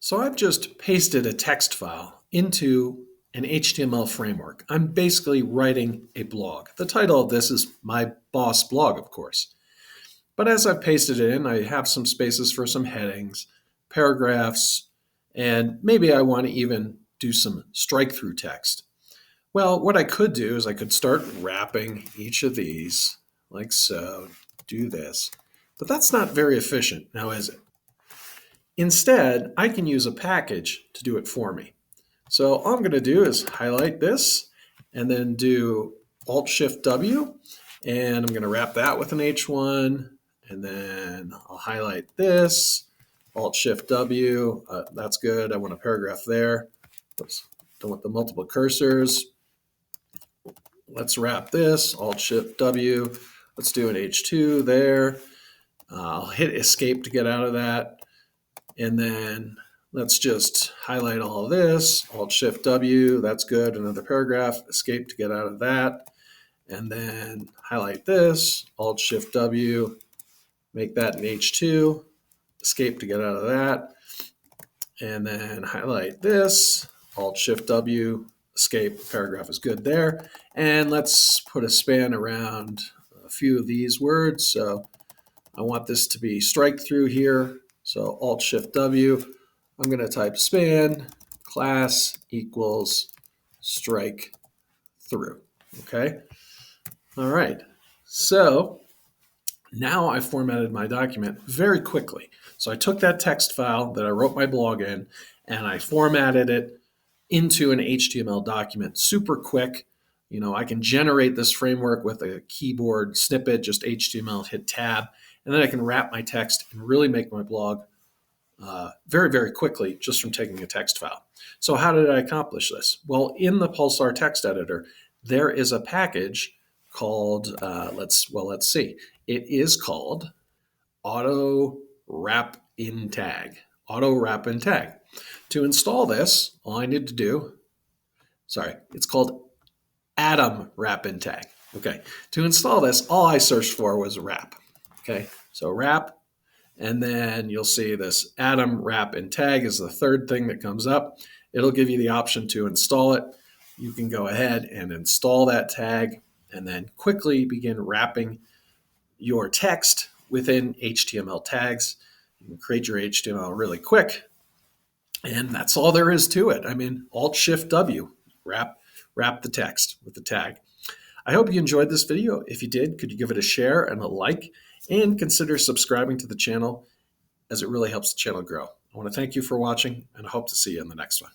So I've just pasted a text file into an HTML framework. I'm basically writing a blog. The title of this is My Boss Blog, of course. But as I've pasted it in, I have some spaces for some headings, paragraphs, and maybe I want to even do some strike-through text. Well, what I could do is I could start wrapping each of these like so, do this. But that's not very efficient, now is it? Instead, I can use a package to do it for me. So all I'm going to do is highlight this and then do Alt-Shift-W, and I'm going to wrap that with an H1, and then I'll highlight this, Alt-Shift-W, that's good, I want a paragraph there. Oops, don't want the multiple cursors. Let's wrap this, Alt-Shift-W, let's do an H2 there. I'll hit Escape to get out of that. And then let's just highlight all of this, Alt-Shift-W, that's good, another paragraph, Escape to get out of that. And then highlight this, Alt-Shift-W, make that an H2, Escape to get out of that. And then highlight this, Alt-Shift-W, Escape, paragraph is good there. And let's put a span around a few of these words. So I want this to be strike through here. So Alt-Shift-W, I'm going to type span class equals strike through. Okay. All right. So now I formatted my document very quickly. So I took that text file that I wrote my blog in and I formatted it into an HTML document super quick. You know, I can generate this framework with a keyboard snippet, just HTML, hit tab, and then I can wrap my text and really make my blog very, very quickly just from taking a text file. So how did I accomplish this? Well, in the Pulsar Text Editor, there is a package called, let's see, it is called Auto Wrap in Tag. Auto Wrap in Tag. To install this, all I need to do, it's called Atom Wrap in Tag. Okay, to install this, all I searched for was wrap. Okay, so wrap, and then you'll see this Atom Wrap in Tag is the third thing that comes up. It'll give you the option to install it. You can go ahead and install that tag and then quickly begin wrapping your text within HTML tags. You can create your HTML really quick, and that's all there is to it. I mean, Alt-Shift-W, wrap the text with the tag. I hope you enjoyed this video. If you did, could you give it a share and a like, and consider subscribing to the channel as it really helps the channel grow. I want to thank you for watching, and I hope to see you in the next one.